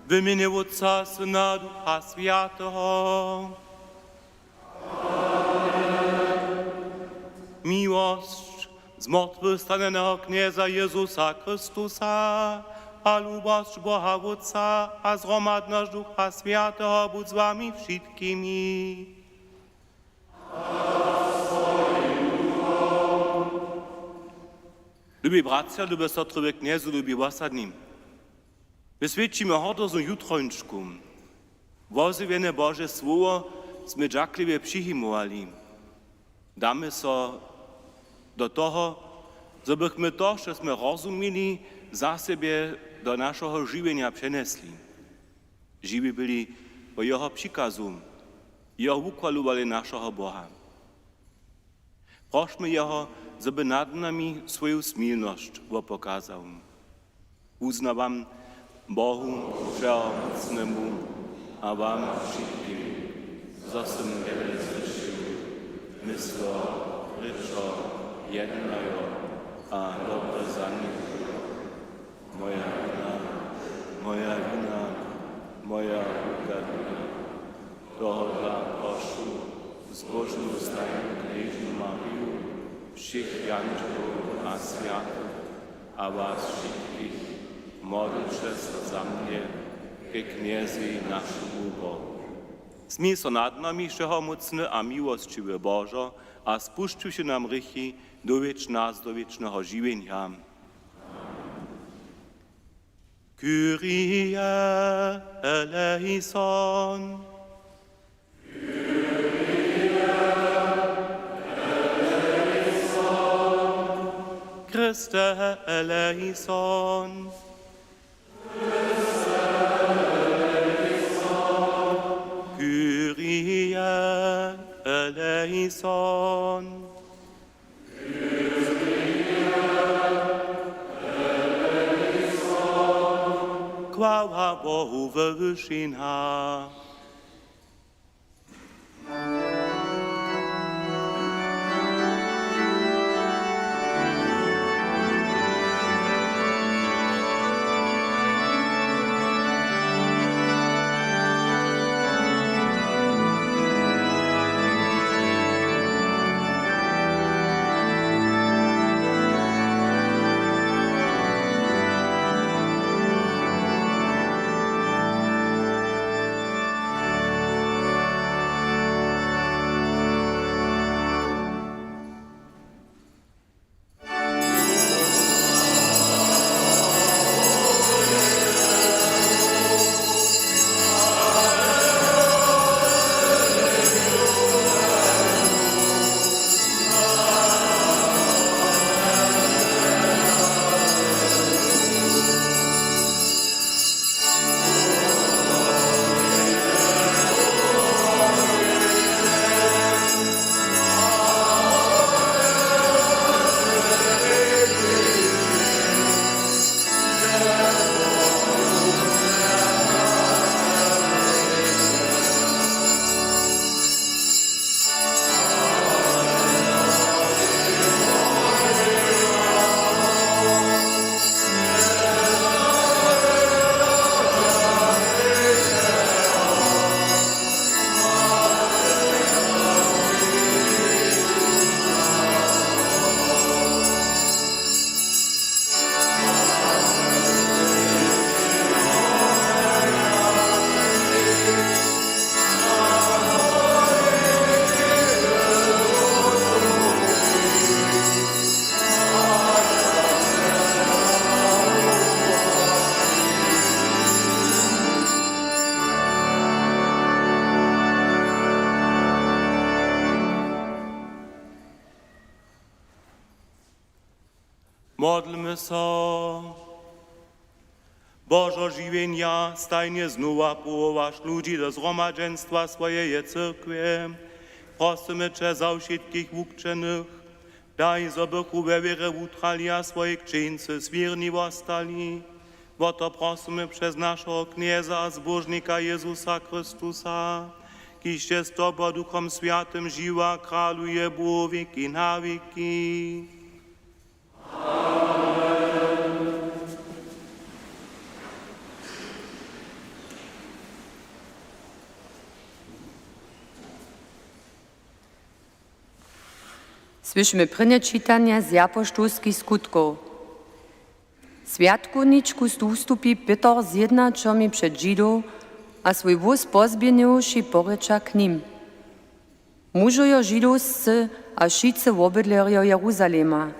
W imieniu Otca, Syna, Ducha Świętego. Miłość zmartwychwstanego Knieza Jezusa Chrystusa, a lubość Boha Otca, a zgromadność Ducha Świętego budź z wami wszystkimi. Lubi bracia, lubi sotry kniezu, lubi wasadnim. Wysvědčíme hodoznu jutrończku. Wozywiene Boże Słowo sme dżakliwie przyjmowali. Damy so do toho, żebyśmy to, co sme rozumili, za siebie do naszego żywienia przenesli. Żywi byli po Jeho przykazu, Jeho ukwalowali naszego Boha. Prośmy Jeho, żeby nad nami swoją smilność pokazał. Uznawam Bohu Wszechmocnemu, a wam wszystkim, za jsem wiele slyšel, myslo, ryczo, jednajo, a dobre za nich. Moja wina, moja ugadna, tohoto prošu, zbožnú stajnú kniežnu Mariu, všich jančelov a sviatov a vás všetkých, modlcie se za mnie, ke kniezi naszemu Bohu. Smij so nad nami všehomocny a miłościwy Bożo, a spuścił się nam rychy nas do wiecznego żywienia. Kyrie eleison. Christe eleison. Kyrie eleison. Chwała Bohu we wyżynach. Modlmy się. Bożo żywienia, stajnie znowu powołasz ludzi do zgromadzeństwa swojej cyrkwie. Prosimy Cię za wszystkich wukczenych, daj, żebychu we wierze utralia swoich czyńcy zwierni ostali. Bo to prosimy przez naszego knieza a zbożnika Jezusa Chrystusa, kiż jest Tobą Duchom Świętym żywa, króluje Bóg wieki na wieki. Słyszymy prynne czytanie z apoštolskich skutków. Świadkowniczku stustupi Peter zjednaczony przed Żydów, a swój wóz pozbieniwszy porycza k nim. Mužojo židovscy a šice obydlerjo Jeruzalema.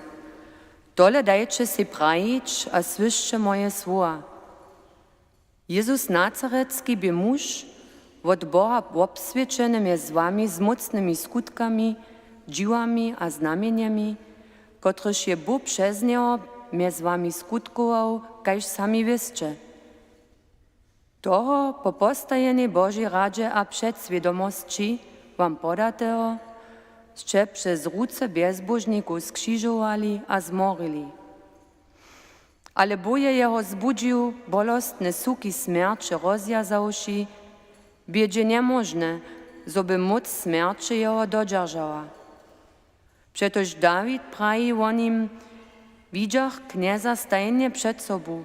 Dole dajcie se prajić a słyszcie moje słowa. Jezus Nazarecki by muž, od Boha obswieczony jest wami z mocnymi skutkami, dziwami a znamieniami, kotryż je Bóg przez niego z wami skutkował, kajż sami wiecie. Toho po postajenej Božej radzie a przedświadomości wam podatego, że przez ruce bezbożników skrzyżowali a zmorili. Ale boje jeho zbudził bolostne suki śmierci rozjazałszy, biedzie niemożne, zoby moc śmierci jeho dodzierżała. Przetoż Dawid prawi o nim, widziach knieza stajnie przed sobą,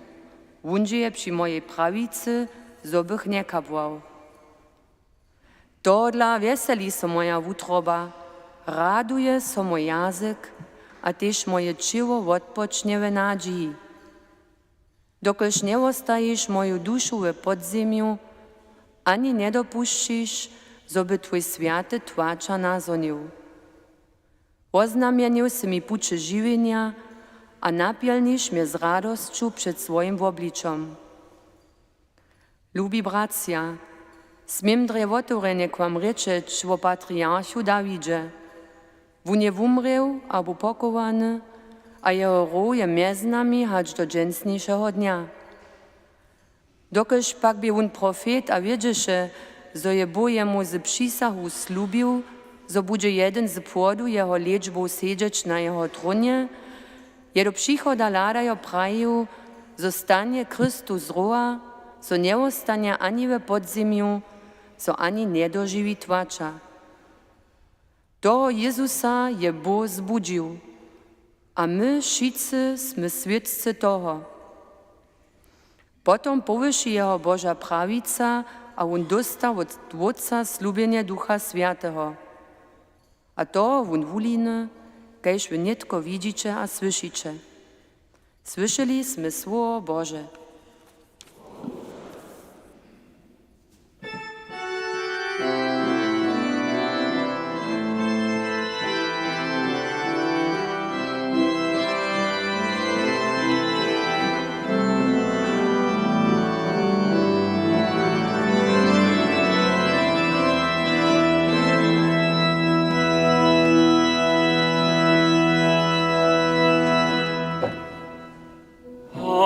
wundzie przy mojej prawicy, zobych nie kapłał. Dodla weseli so moja wutroba, raduje so mój jazyk, a też moje ciało odpocznie w nadziei. Dokelž nie ostajisz moją duszę w podziemiu, ani nie dopuścisz, zoby twój święty tłacza nazonił. Oznamienił si mi pucze żywienia, a napielnisz mnie z radością przed swoim obliczem. Lubi bracia, smiem drewotvorene k wam rečeć o patriarchu Dawidzie. Wun je wumrał albo pokowany, a jeho ro je mjez nami hač do dženstniejszego dnia. Dokelž pak by wun profet a wiedzieše, zo je Bóg jemu z przysahu slubił, zo bude jeden z płodu jeho liečbou sedžeć na jeho tronie, je do przychoda ladajo prajił, zo stanie Chrystus roa, zo nie ostanie ani w podziemiu, zo ani nie doživí tłacza. Toho Jezusa je Bóg zbudził, a my wszyscy sme świadcy toho. Potom powyši jeho Boža prawica, a on dostał od Otca slubienie Ducha Świętego. A to on wuliny, kajż wy nitko widzicie a słyszycie. Słyszeli sme słowo Boże.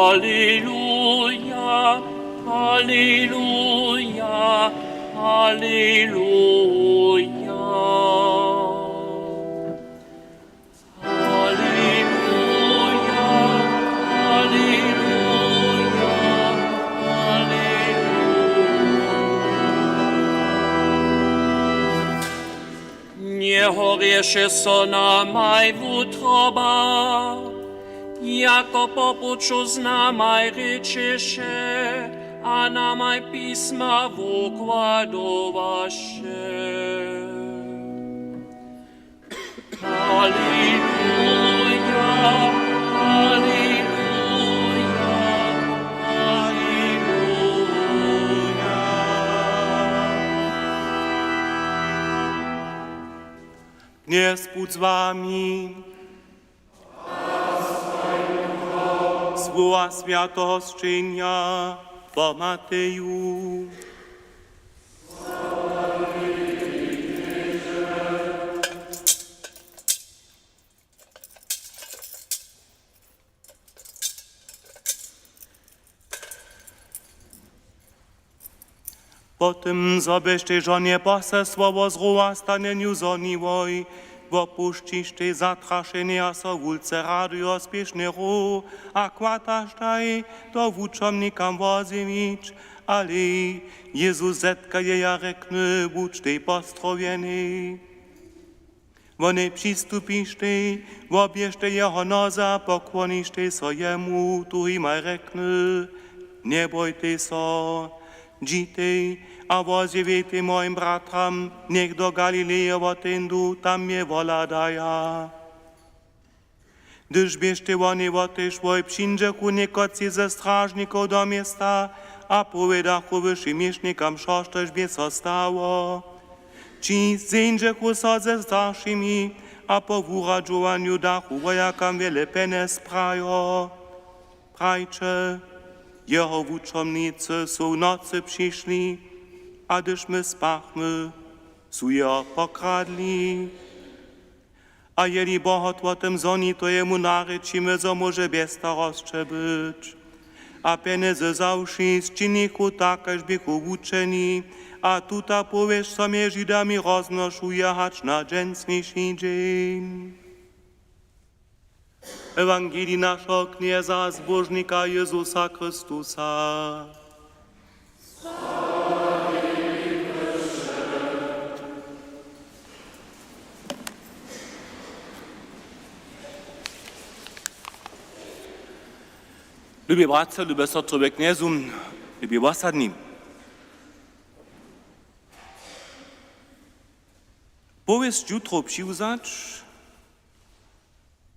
Alleluja, Alleluja, Alleluja. Alleluja, Alleluja, Alleluja. Niech wierzy so namaj wutroba, jako popuču znamaj rečeše, a namaj pisma vukładovaše. Alleluja, Alleluja, Alleluja. Kniez z wami. Słowa Świętego Zczynia po Mateju. Potem zobyście żonie posesłowo z ruła stanieniu zoniwoj, opuścište zatraszenie, a so wulce radujo spieszny ru, a kłatażdaj do wuczomnikam wozimić, ale Jezus zetka je ja rekny, bucztej postrowieny. Wone przystupište, obiešte jeho noza, pokłonište so jemu, tu imaj rekny, nie bojte so, džitej a vozievejte mojim bratram, nech do Galileje otendu, tam je voladaja. Gdyż bieście oni oteszły, przyjdziachu niekoci ze strażników do miasta, a powiedziachu wyższym miesznikam, co też by zostało. Ci zędziechu so ze starszymi, a po wuradzowaniu dachu wojakam wiele penes prajo. Prajcze, jeho wuczomnicy są nocy przyszli, a gdyż my spachmy, są je pokradli. A jeli Bohot o tym zoni, to jemu narečimy, co może bezstarostcze być. A pieniądze zawszy z czynniku takeż bychu wuczeni, a tuta powiesz sobie Żydami roznoszuje hacz na dżęsniejszy dzień. Ewangelii naszego knieza zbożnika Jezusa Chrystusa. Lubię bratce, lubię sestrowie kniezu, lubię osadni. Powieść jutro przyjrzeć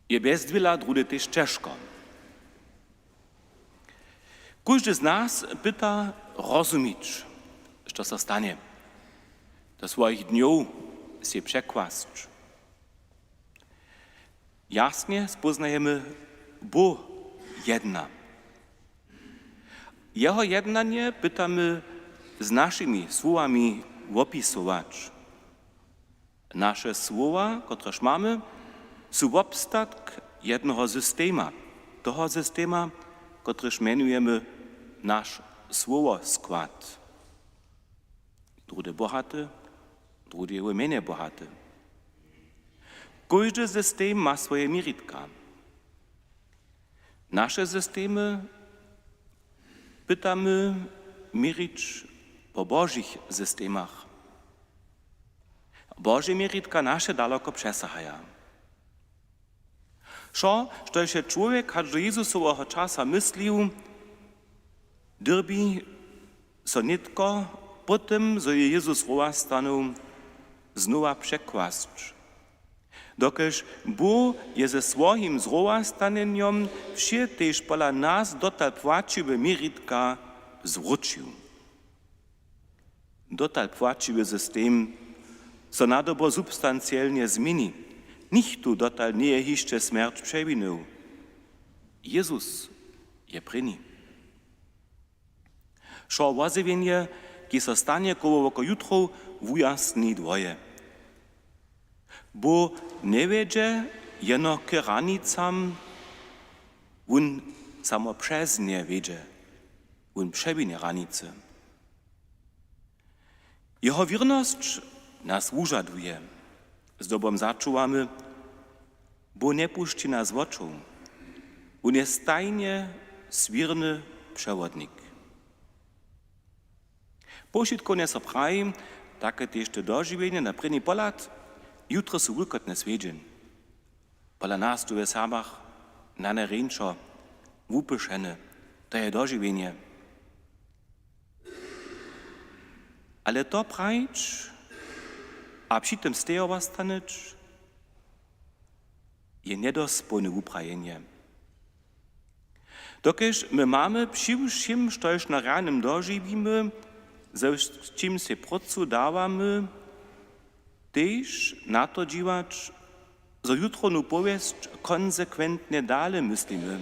je bez dwiela drudy też ciężko. Każdy z nas pyta rozumieć, co się stanie. Do swoich dniów się przekłast. Jasnie spoznajemy, bo jedna. Jeho jednanie pytamy z naszymi słowami opisować. Nasze słowa, któreż mamy, są obstatk jednego systema. Toho systema, któreż mianujemy nasz słowoskład. Drudy bohaty, drudy je mniej bohaty. Każdy system ma swoje meritka. Nasze systemy pytamy mierzyć po Bożych systemach. Boże meritka nasze daleko przesahają. Co się człowiek do Jezusowego czasa myślił, derbi so nitko po tym, co je Jezus stanął, znowu przekłast. Dokeż Bóg je ze swoim zrowastaniem wsie też pola nas dotal płaciwe meritka zwrócił. Dotal płaciwy system, co na dobro substancjalnie zmieni. Nichtu dotal nie jeszcze śmierć przewinął. Jezus je pryni. Co wozywienie, ki so stanie koło jutro, wujasni dwoje. Bo nie wiedzie jeno k ranicam, on samo przez nie wiedzie, on przewinie ranice. Jeho wierność nas użaduje. Z dobą zaczuwamy, bo nie puści nas w oczu. On jest tajnie swirny przewodnik. Pošitko nie so pravi, takie też to dożywienie na prynny polat, jutro są wulkotne swiedzień. Pola nas tu w Sabach, na neręczo, wupyszene, to je dożywienie. Ale to prajcz, a przy tym stejowa stanąć, je niedospojne uprajenie. Dokeż my mamy przy wszystkim, co już na ranem dożywimy, ze czym się procu dawamy, też na to dziwać, że jutro nu powieść konsekwentnie dalej myślimy.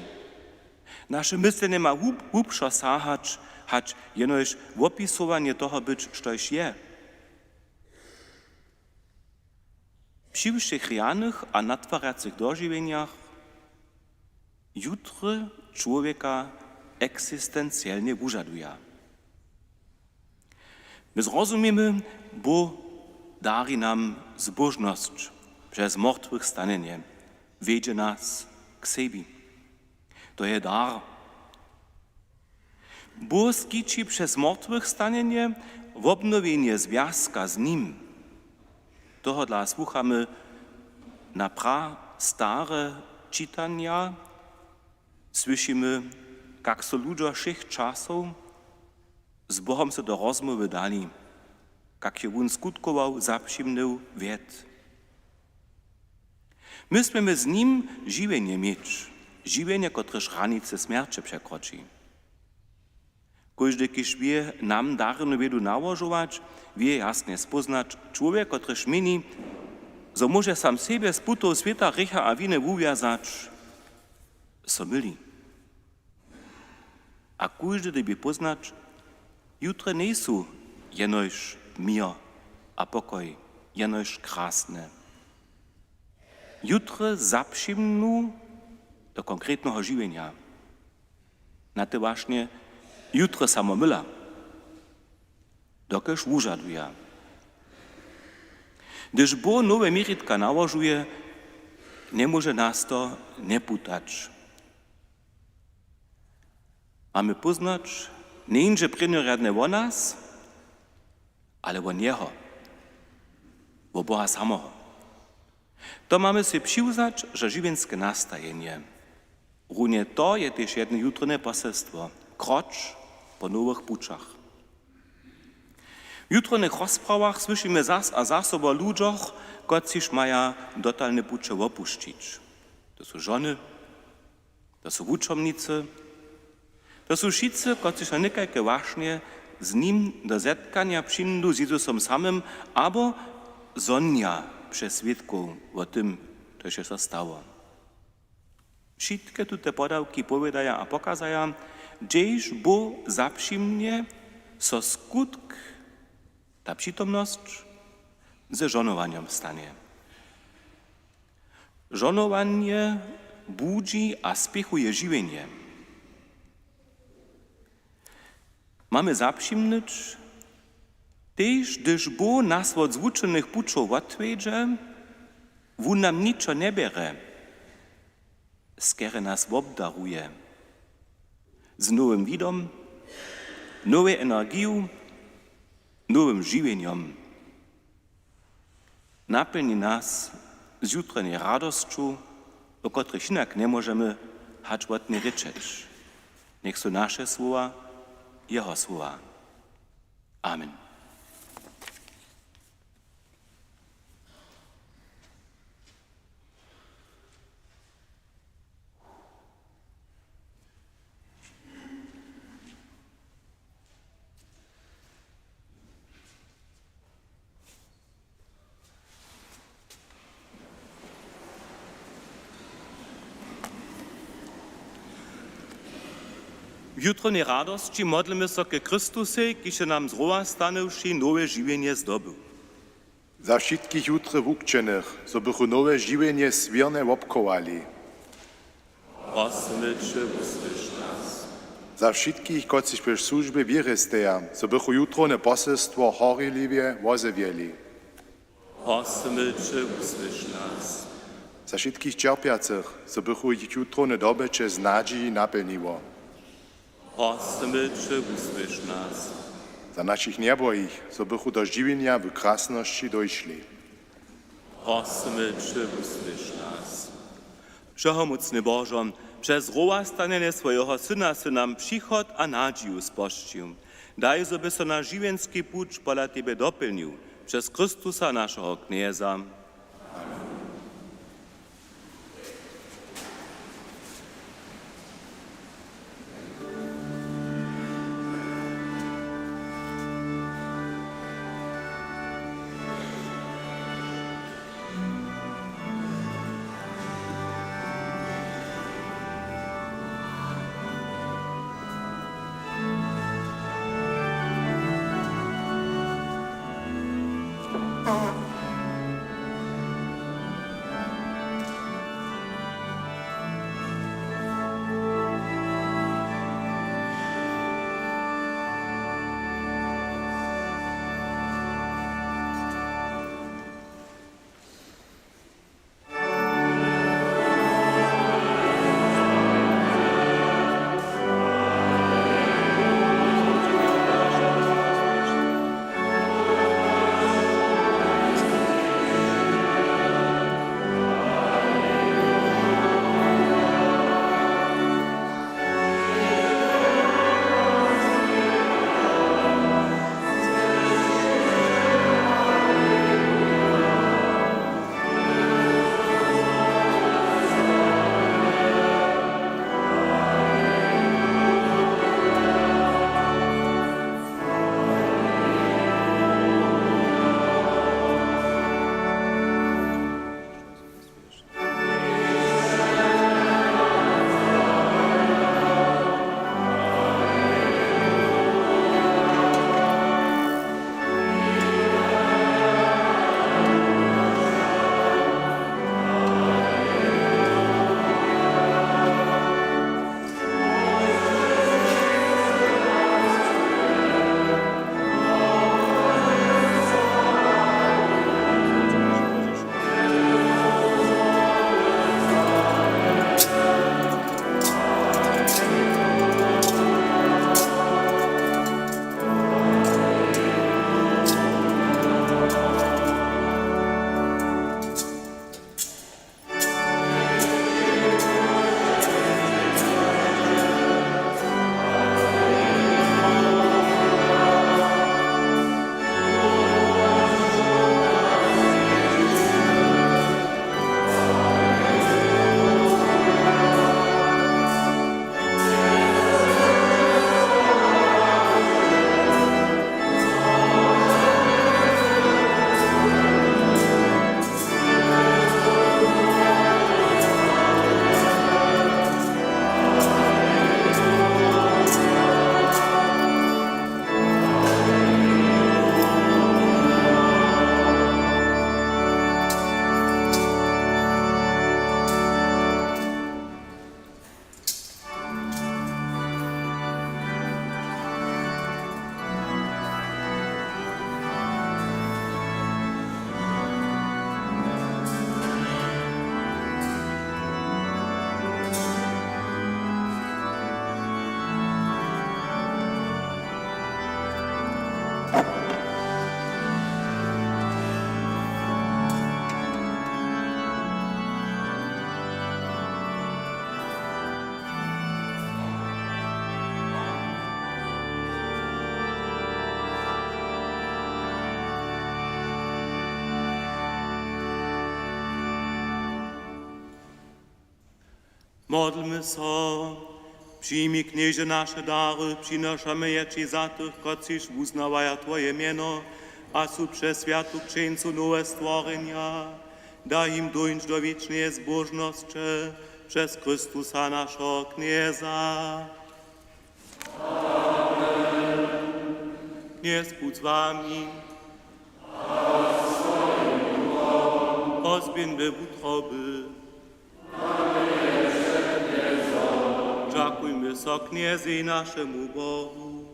Nasze myślenie ma głębszo sahać, hać jenoż opisowanie toho być, co już je. Przy wszystkich realnych a natwaracych dożywieniach jutro człowieka egzystencjalnie wyżaduje. My zrozumiemy, bo dari nam zbożność przez martwych stanienie, wiedzie nas k sobie. To je dar. Bo skiczy przez martwych stanienie w obnowienie związka z Nim. Toho dla słuchamy na stare czytania, słyszymy, jak so ludzie wszech czasów z Bohom se do rozmowy dali, jak je on skutkował, zaprzymnął wied. My smiemy z nim żywienie mieć, żywienie, które granice śmierci przekroczy. Każdy, kiż wie nam darny wiedu nałożować, wie jasnie spoznać człowiek, który szmini, so może sam siebie z putą świata rycha a winy uwiązać, so myli. A każdy by poznać, jutre nie są jenoż mir a pokoj, jenoż krasne. Jutre zaprzymnu do konkretnego żywienia. Na to właśnie jutre samo myla, dokeż użaduje. Gdyż Bóg nowe meritka nałożuje, nie może nas to nie putać. Mamy poznać, nie inże prynioradne o nas, ale o Niego, o Boha samego. To mamy sobie przyuznać, że żywienskie nastajenie. Równie to je też jedno jutrne poselstwo. Krocz po nowych puczach. W jutrnych rozprawach słyszymy zas a zas o ludziach, którzy mają dotalne pucze opuścić. To są żony, to są wuczomnicy, to są wszyscy, którzy na niekajkie właśnie z nim do zetkania przyjdą z Jezusem samym, albo zonia przez świadków o tym, co się stało. Wszystkie te podawki powiadają a pokazają, gdzież Bóg zaprzymnie, so skutk, ta przytomność ze żonowaniem stanie. Żonowanie budzi a spiechuje żywienie. Mamy zaprzymnyć, też gdyż Bóg nas od zwuczonych puczów odwiedzie, on nam niczo nie bierze, skiery nas obdaruje. Z nowym widom, nową energią, nowym żywieniem. Napełni nas z jutrnej radością, o których inak nie możemy haczłatnie ryczeć. Niech są nasze słowa, Jeho słowa. Amen. W jutrnej radości modlimy się ke Chrystuse, który nam z rowa stanąwszy nowe żywienie zdobył. Za wszystkich jutre wukčenych, so bychu nowe żywienie swierne obkowali. Prosimy Cię, usłysz nas. Za wszystkich, którzy w służbie wiery steją, so bychu jutrone poselstwo horliwie wozewieli. Prosimy Cię, usłysz nas. Za wszystkich cierpiacych, so bychu ich jutrone dobycze z nadziei napełniło. Prosimy Cię, usłysz nas. Za naszych nieboich, so bychu do żywienia w krasności dojszli. Prosimy Cię, usłysz nas. Wszechomocny Boże, przez rowa stanienie swojego Syna si nam przychod a nadzieję spościł. Daj, żeby se nasz żywienski pucz pola Ciebie dopełnił. Przez Chrystusa naszego Knieza. Modlmy so, przyjmij knieże nasze dary, przynoszamy je Ci za tych, kociż uznawają Twoje mieno, a su przez światu księcu nowe stworzenia. Daj im dojść do wiecznej zbożności przez Chrystusa naszego Knieza. Kniez budź z wami. Ozbieńmy w utroby. Dziękujmy so Kniezy naszemu Bogu.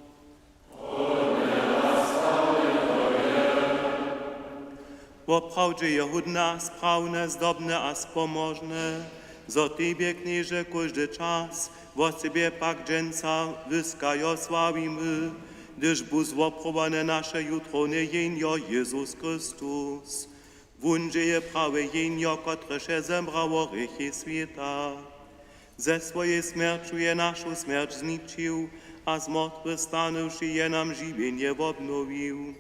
Woprawdzie jehudne, sprawne, zdobne a spomożne, za Tebie, Knieże, każdy czas, wo Ciebie pak dżęca wyskajo sławimy, gdyż bus woprowane nasze jutro niejenio Jezus Chrystus. Wunże je prawe jenio, które się zembrało rychy świata. Ze swojej śmierciu je naszą śmierć zniczył, a z martwych stanąwszy je nam żywienie obnowił.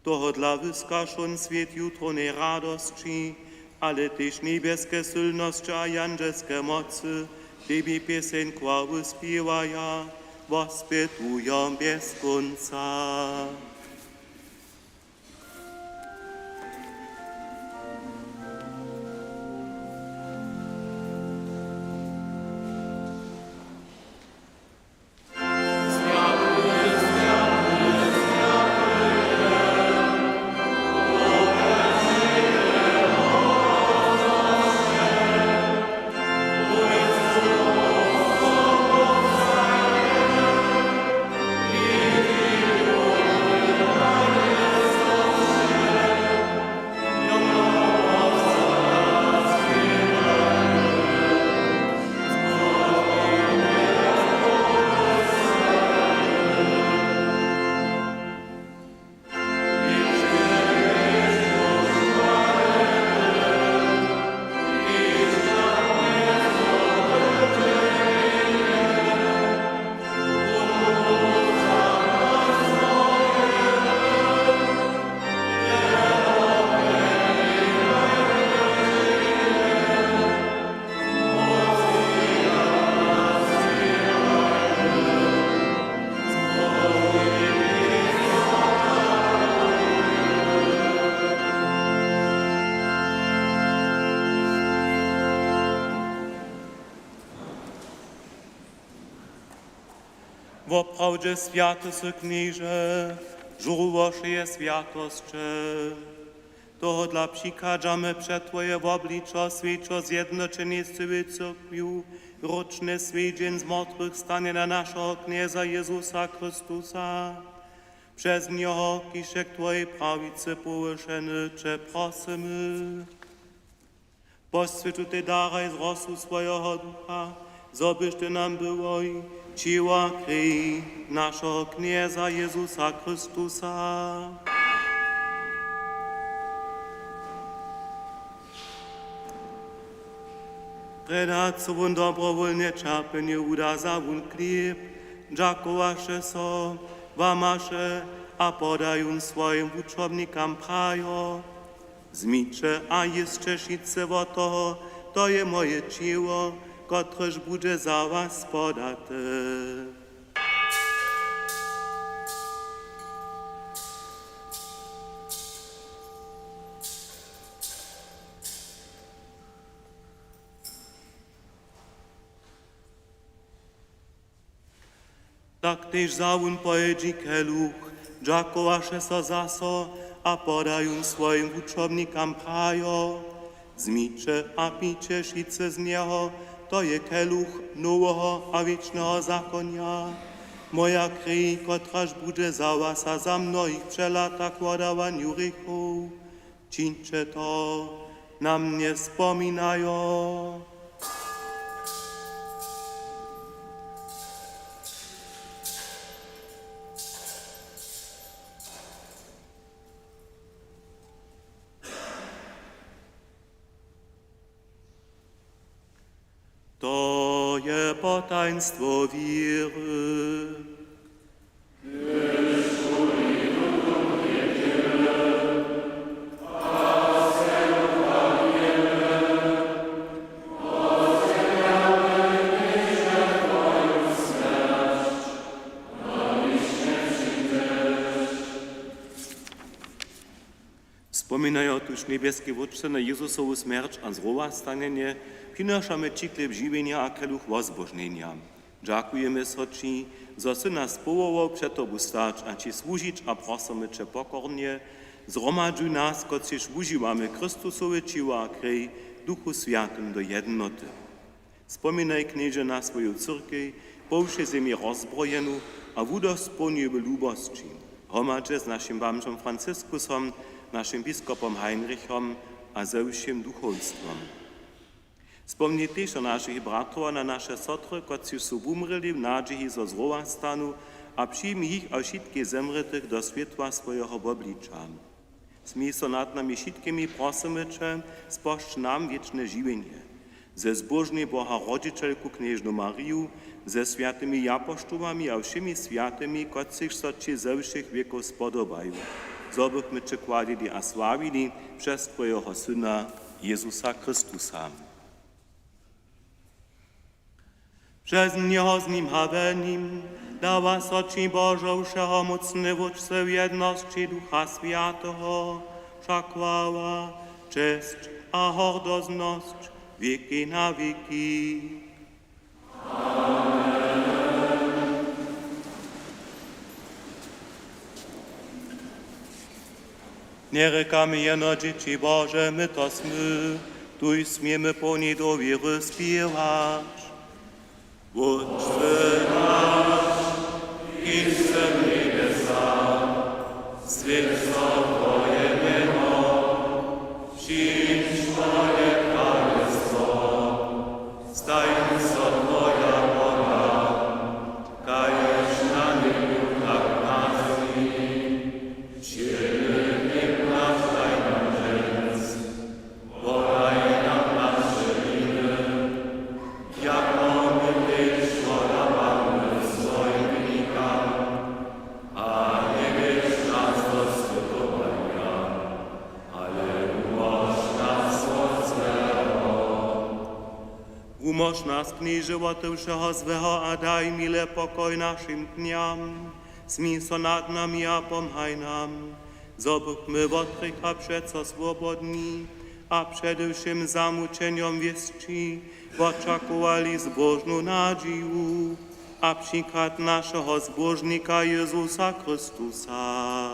Toho dla wyskażon świat jutro nie radości, ale też niebieskie silności a janżelskie mocy, Tebie pieseň chwały śpiewają, wospietują bez końca. Woprawdzie święty sy Knieże, żułoszy je świętoście. To dla przykadzamy przed Twoje obliczo, świeczo zjednoczenie z Twoją Cyrkwią, roczne święceń z martwych stanie na naszego Knieza Jezusa Chrystusa. Przez Niego kiszek Twojej prawicy powyszeny, Cię prosimy. Poświęć Ty daraj z rosu swojego ducha, zobyś Ty nam było i ciała krwi naszego Knieza Jezusa Chrystusa. Predacową dobrowolnie czerpenie uda za wun chleb, dziakowasze so, wamasze, a podają swoim uczobnikam prajo. Zmicze, a jeszcze šice wo toho, to je moje ciało, kotreż bude za was podate. Tak też zawun pojedzi keluch, dziakowaše so zaso, a podają swoim uczobnikam prajo. Zmicze, a picie šice z niego, to je keluch nowego a wiecznego zakonia. Moja krwi, kotraż bude za was a za mnohich przelata kładawaniu rychów. Czyńcie to, na mnie wspominają. To je potaństwo wiry. Amen. Wspominają tuż niebieskie Wódce na Jezusowu śmierć a zrówastanienie, przynoszamy Ci chleb żywienia a keluch wozbożnienia. Dziękujemy Ci, że Ty nas powołał przed Tobą stać a Ci służyć a prosimy Cię pokornie, zgromadzuj nas, kociż używamy Chrystusowe ciała a krwi, Duchu Świętym do jednoty. Wspominaj, knieże, na swoją cyrkę, po wszej ziemi rozbrojeną, a wudospełnił lubości. Gromadź z naszym bamżem Francyskusem, naszym biskupom Heinrichom a ze všim duchowstwem. Wspomnij też o naszych bratów na nasze sotry, którzy są umreli w nadziei ze zrówastanu, a przyjmij ich a wszystkich zemretych do światła swojego oblicza. Smij so nad nami wszystkimi prosimy Cię, sposzcz nam wieczne żywienie. Ze zbożnej Boha Rodzicielku Knieżną Mariu, ze świętymi apostołami a wszymi świętymi, którzy so Ci ze wszech wieków spodobają. Zobychmy Cię kładili a sławili przez Twojego Syna Jezusa Chrystusa. Przez Niego z Nim a we Nim dała so Ci Boże wszechomocny wódce w jedności Ducha Świętego, wszak chwała, cześć a hordozność wieki na wieki. Nie rekamy jeno dzieci Boże, my to smy, tuj smiemy po niej do wiery śpiewać. Ojcze nasz, idź w niebesa, święć Twoje imię, przyjdź Twoje królestwo, staj się Twoja wola, kajesz na niebie tak na ziemi. Ciebie chleb nasz daj nam dziś, podaj nam nasze winy, jako my też podawamy swoim winnikom, a nie bierz nas do spytowania, ale umoż nas od złego. Umoż nas, kniej żywotu wszeho złego, a daj mile pokoj naszym dniom. Smij so nad nami a pomhaj nam, zobychmy w odkrycha przeco swobodni, a przede wszystkim za muczeniom wieszczy, oczekowali zbożną nadzieję, a przykład naszego zbożnika Jezusa Chrystusa.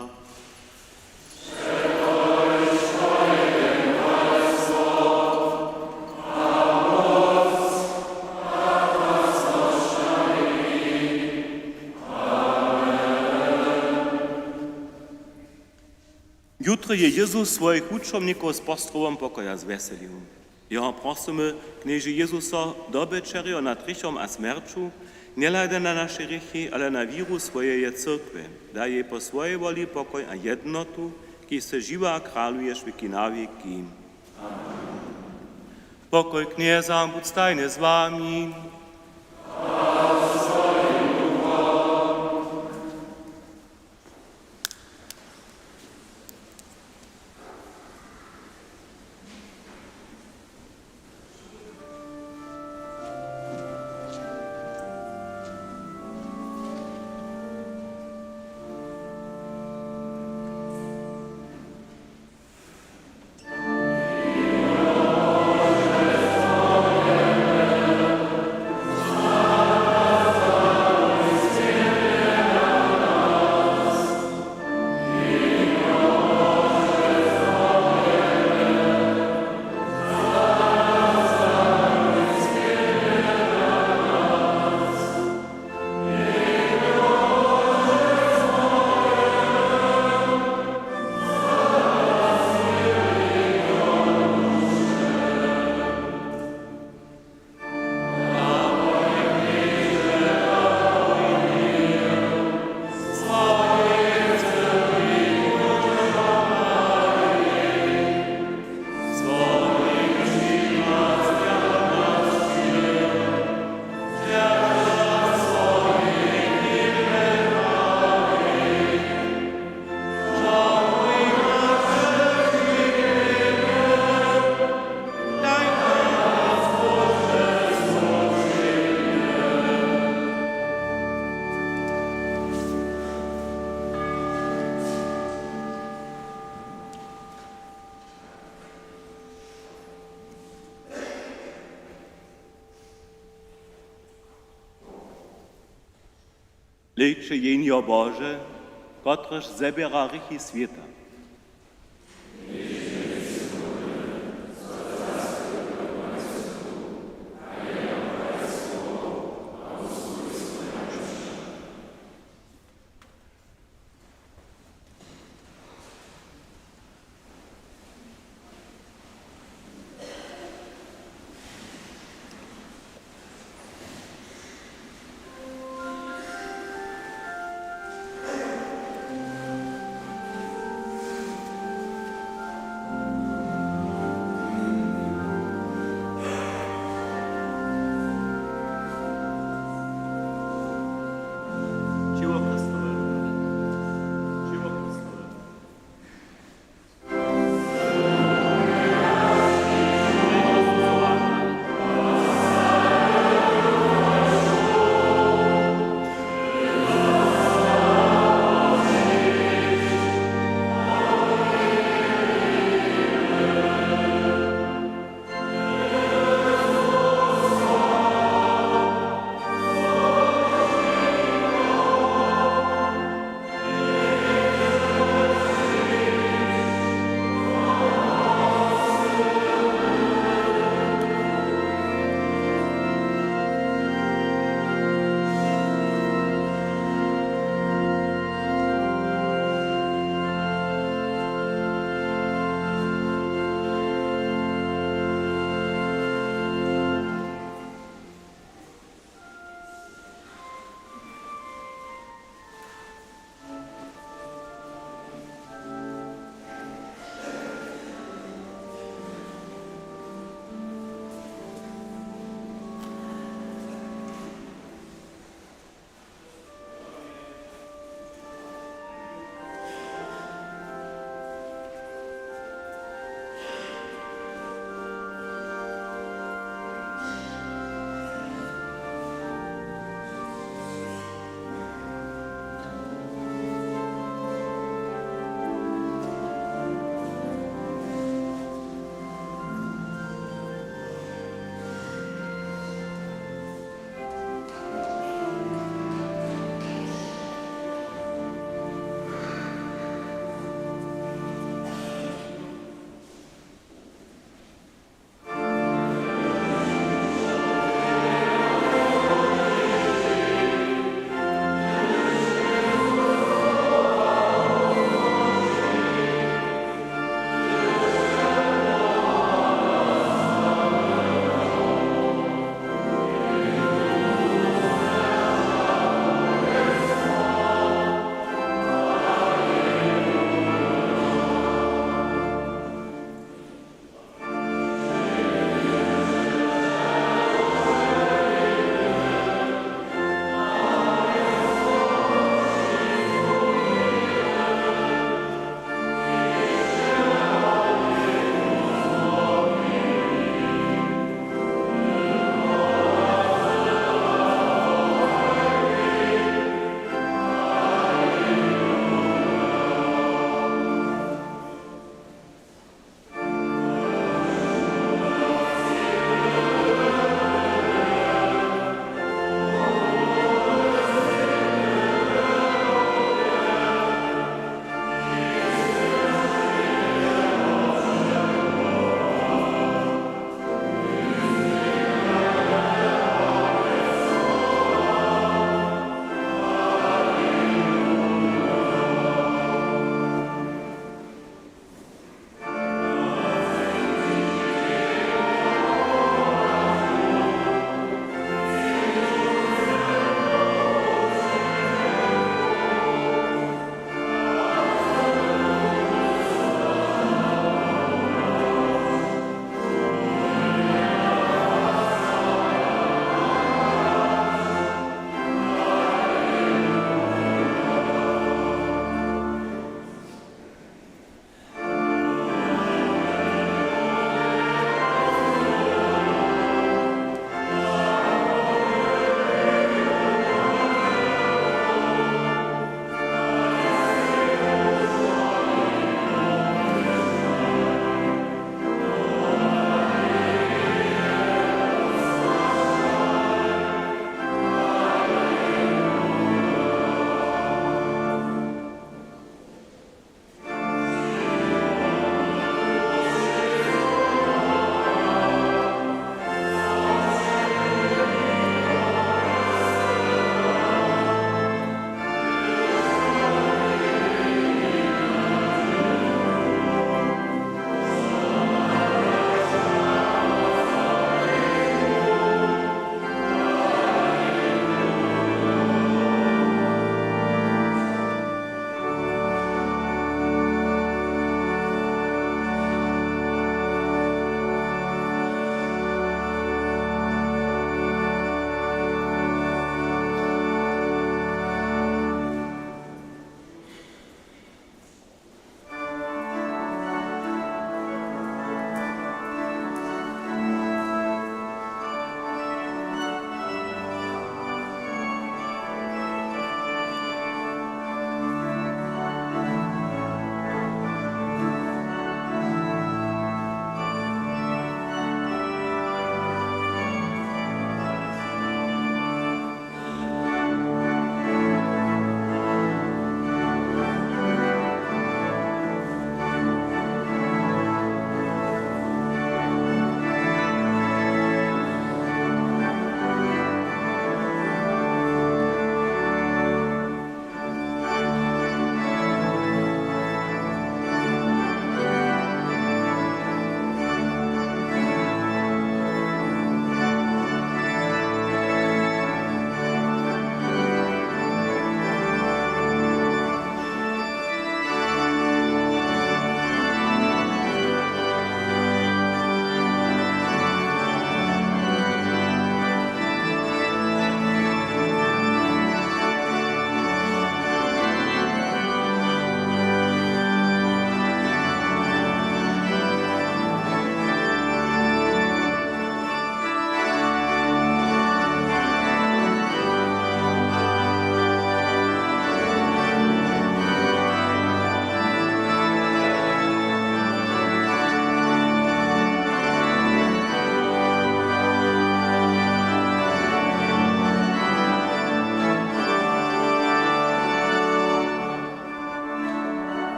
Jutro je Jezus swoich uczomników z postrowom pokoja zweselił. Jeho prosimy, knieży Jezusa do večerio nad rychom a smierciu, nie lajde na nasze rychy, ale na wiru swojej cyrkwy. Daj jej po swojej woli pokoj a jednotu, ki se żywa a kralujesz wieki na wieki. Pokoj kniezam, bądź stajny z wami. Liczy jenio Boże, kotreż zebiera rychy świata.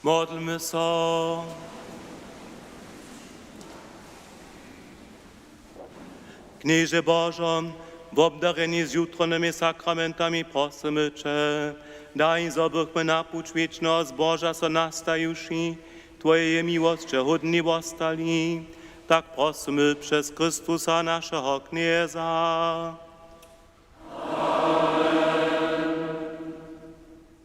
Modlmy so. Knieże Bożo, w obdarzeniu z jutronymi sakramentami prosimy Cię, daj, żebyśmy na pуть wiecznego zboża so nastajuši, Twojej miłości hodni ostali. Tak prosimy przez Chrystusa naszego Knieza.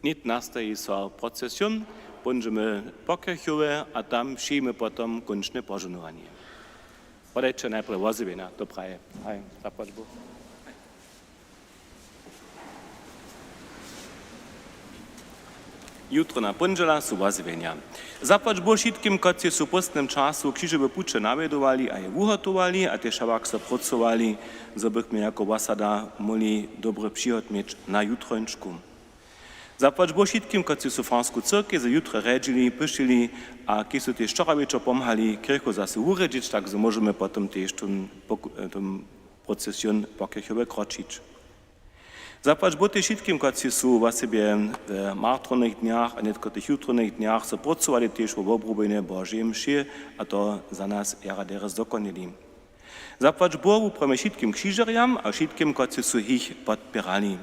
Niet nastaje so procesjon, będziemy pokrychowe, a tam przyjmy potem kończne pożegnanie. Podajcie najpierw wozywienia do praje. Hej, zapłać Bóg. Jutro na ponedžela su wozywienia. Zapłać Bóg wszystkim, którzy su postnym czasu krzyżowe pucze nawiedowali, a je uhotovali, a też awak so pracowali, żebyśmy jako wasada mogli dobry przychod mieć na jutrończku. Zapłać Bóg wszystkim, którzy su fransku cyrkę za jutro redzili, pyszili, a kiedy su też wczoraj wieczór pomhali kirchu zase uredzić, tak możemy potem też tą procesjon pokrychowe kroczyć. Zapłać Bóg wszystkim, którzy su w sobie w martronych dniach, a nie tylko tych jutronych dniach, so pracowali też w obrubenie Bożej mszy, a to za nas jaradere zdokonili. Zapłać Bogu prema wszystkim krzyżeriam, a wszystkim, którzy su ich podpierali.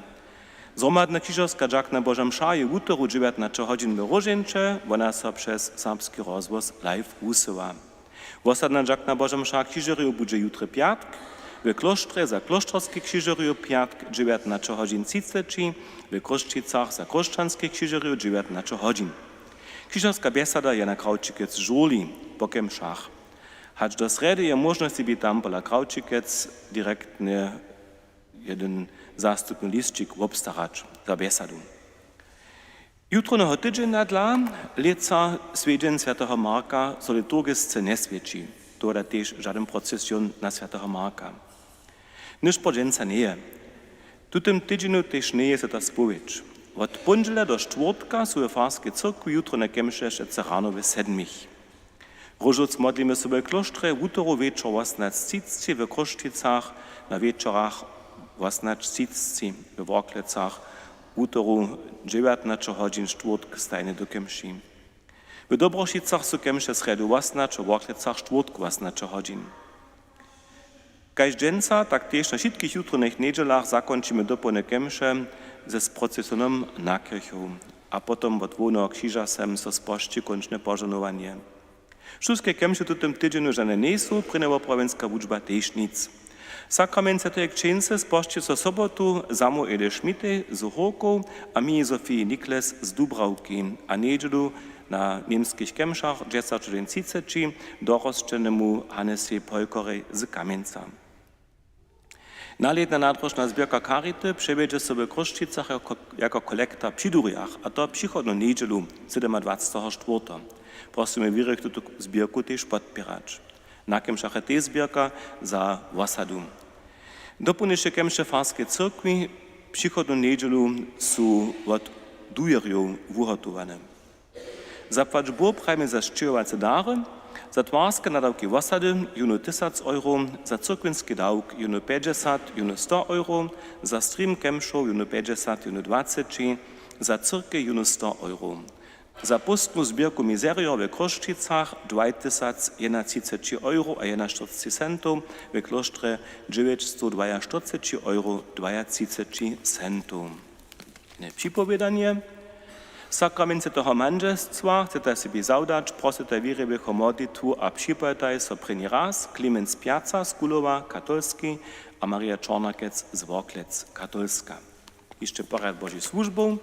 Zromadna krzyżerska dżak na Bożem Szaje w utoru 19 godzin w Rożyncze, ona so przez serbski rozwoz live usyła. Wosadna dżak na Bożem Szaje krzyżeriu będzie jutro piatk, w klosztrze za klosztrowskie krzyżeriu piatk 19 godzin 30, w Kroszczycach za kroszczanskie krzyżeriu 19 godzin. Krzyżerska biesada je na Kraučikec żuli, pokem szach. Hacz do sredy je możność by tam pola Kraučikec direktnie jeden zastupny listčik obstarać za besadu. Jutronego tydzienia dla leca swiedzień Świętego Marka so liturgisce nie świeci. To da też żaden procesjon na Świętego Marka. Niż podżęca nie. Tu tym tydzieniu też nie jest ta spowiedź. Od ponedźela do czwartka są w farskiej cyrkwi jutro na kemsze jeszcze rano w 7. Różuc modlimy sobie w klosztrze w utoro wieczór 18:30 w Kroszczycach, na wieczorach 18:30 w Worklecach, w utoru 19 godzin czwartk stajne do kemši. W Dobrošicach su kemše sredu 18, w Worklecach czwartku 18 godzin. Każdżęca, tak też na wszystkich jutronych niedzielach zakończymy dopone kemše ze procesonem na kirchu, a potom od Dwójnego krzyża sem so spości kończne pożenowanie. Wszystkie kemše tu tym tydzieniu żadne nie są, prynewo prawenska wuczba też nic. Sakrament Svetej Księdze spošće so sobotu Samuele Schmidte z Horkou a mi Sofii Nikles z Dubravki, a niedzielu na niemskich kemšach 10:30 dorosčenemu Hannesi Polkorej z Kamenca. Naletna nadročna zbierka Charity przewiedzie sobie w Kroszczycach jako kolekta przy Duriach, a to przychodną niedzielu 27.4. Prosimy wirych tu zbierku też podpierać. Na kemšach je te zbierka za wasadu. Dopuniše kemše farske cyrkwi przychodną niedzielu su od dujerjów uhotowane. Zapłać Bóg prajmy za szczyjowace dary, za twarske nadawki wasady juno 1000 euro, za cyrkwinski dawk juno 50, juno 100 euro, za stream kemšov juno 50, juno 20, za cyrkę juno 100 euro. Za pustnu zbierku mizerio w Kroszczycach 2031 euro a 41 centów, w klosztrze 942 euro 20 centów. Przypowiadanie. Sakrament Svetého manželstva chcete sobie zaudać, prosite wierywych o modlitwu, a przypojtaj so první raz Klemens Piazza z Kulowa, katolski, a Maria Czornakec z Worklec, katolska. Jeszcze porad Bożej służbą.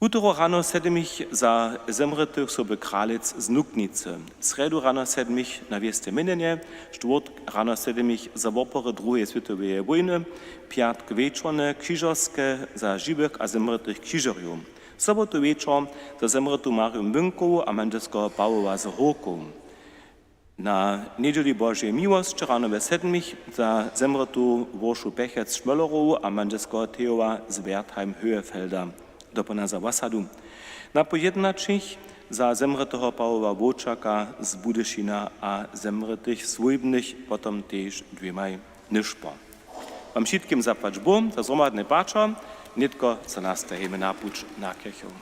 Utro rano 7 za zemretych sobie kralec z Nuknice, sredu rano 7 na wieste Minnenie, czwartek rano 7 za wopory II światowej wojny, piatk wieczorne krzyżerskie za żywych a zemretych krzyżeriów, sobotu wieczor za zemretu Marię Münkow a manżelskiego Pawła z Horką. Na niedzieli Bożej miłości rano we 7 za zemretu Worszu Pechec Schmöllerow a manżelskiego Theowa z Wertheim-Höhefelda. Dopona za wasadu. Na pojednačích za zemretého Pavla Vočaka z Budyšina a zemretých svojbných potom tež dvěmaj nižpo. Vám všetkým zapłać Bóg za zromadne páča, nitko za nás taheme na puč na kirchu.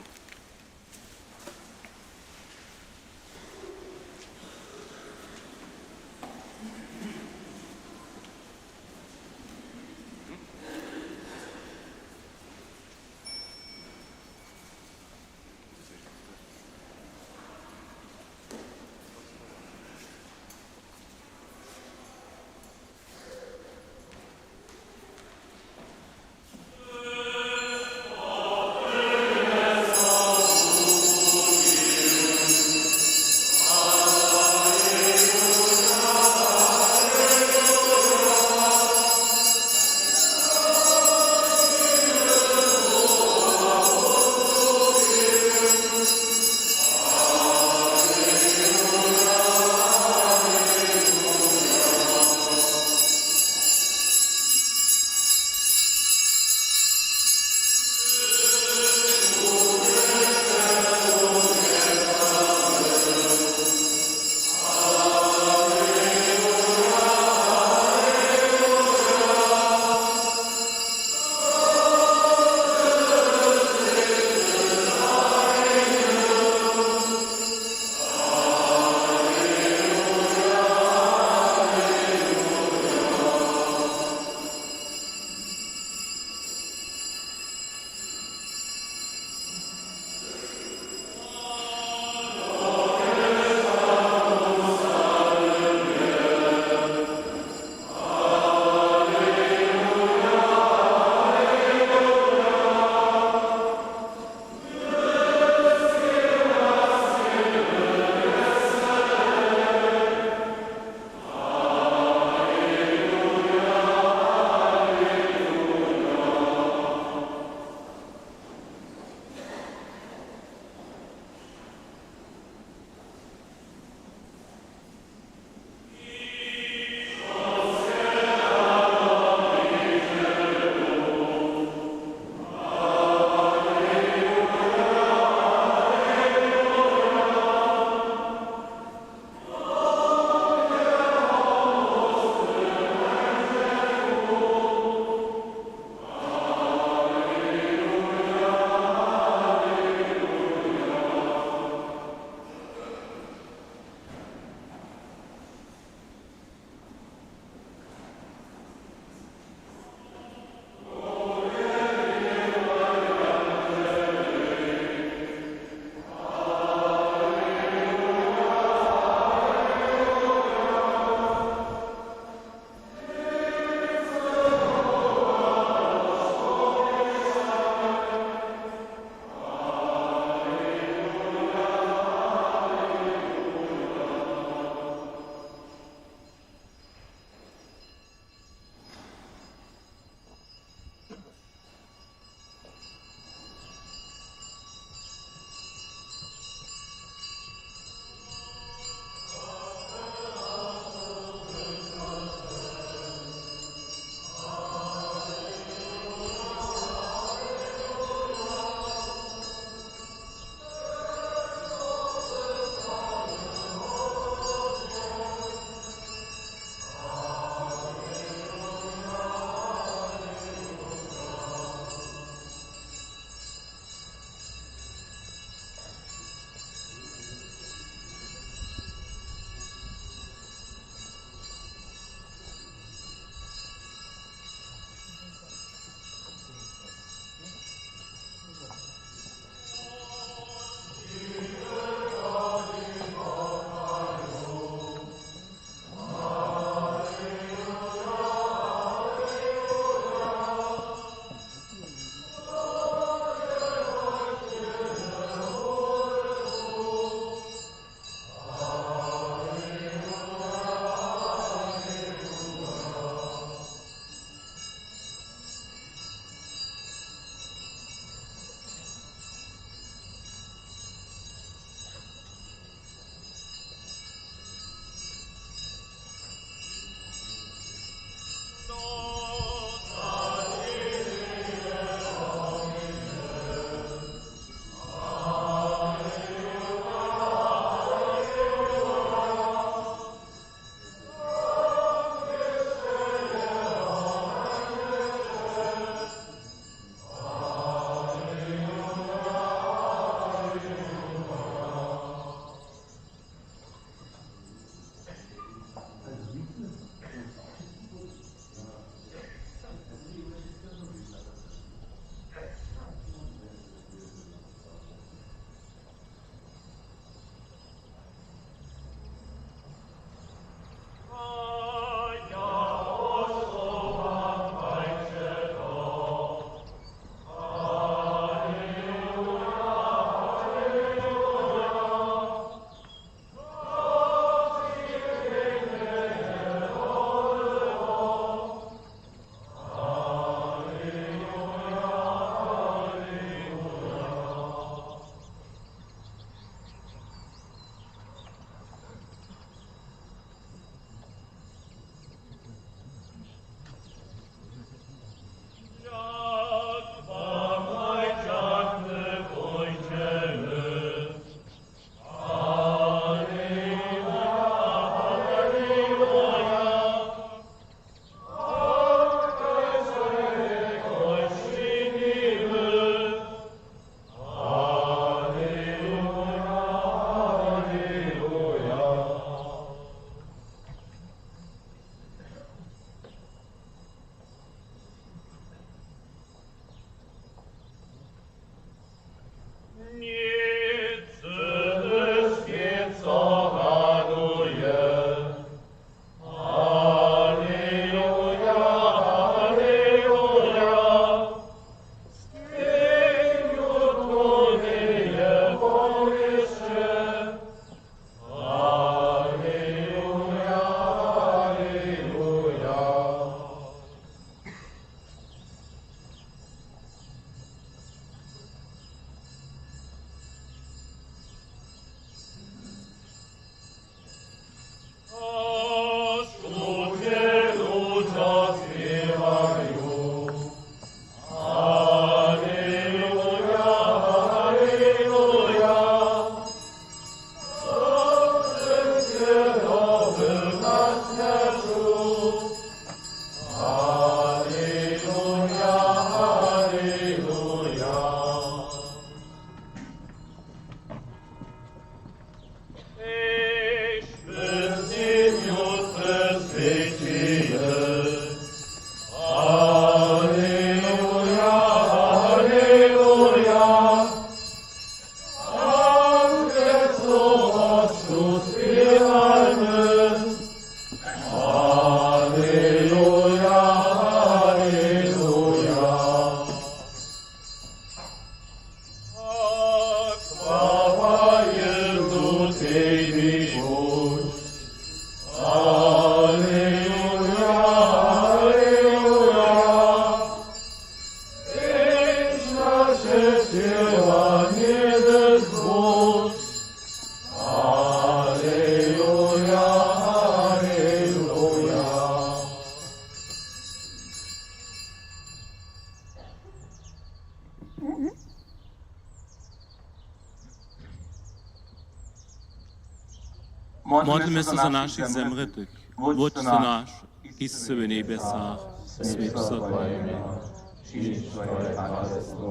Modlíme sa za našich zemretých. Vodcu náš, i si v nebesách, sväť sa Tvoje meno, príď Tvoje kráľovstvo,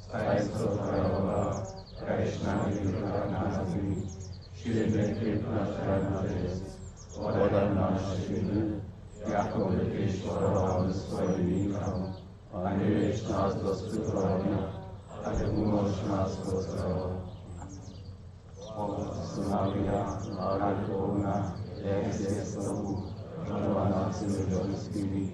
staj sa Tvoja vola, krajš nám jak na zemi. Šířme chlieb náš dnes, podaj naše viny, jako my tiež podáváme svojim vinám, a nevieš nás do skrutovania, ale umôž nás do zlého. Maria, Maria, jak jest Bogu, żona nas ludzkimi,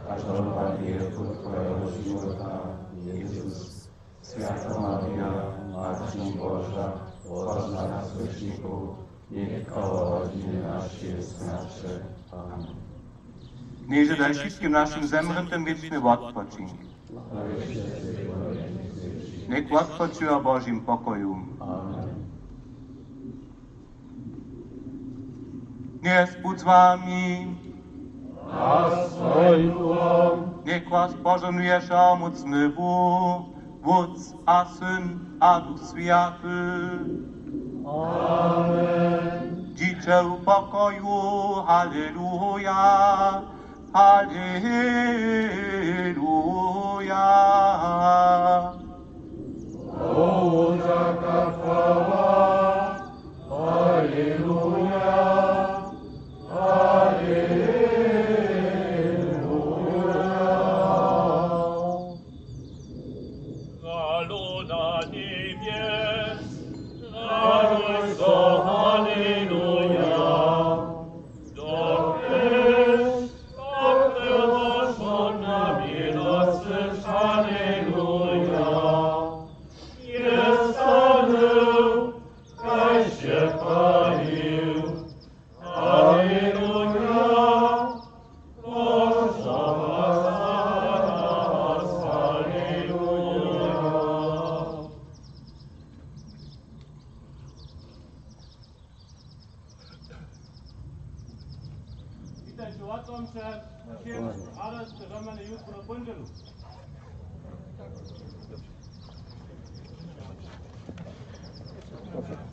a żona wieku Twojego żywota, Jezus. Święta Maria, Matko Boża, proś nas grzeszników, niech koło rodziny naszej znaczy. Amen. Knieże, daj wszystkim naszym zemrtym wieczny odpoczynek. Niech odpoczywa Bożym pokoju. Amen. Niech Bóg z wami. Niech was pożonuje mocny Bóg, Wódz a Syn a Duch Święty. Amen. Dziecię pokoju, halleluja, halleluja. O, jaka chwała, halleluja. Dobrze.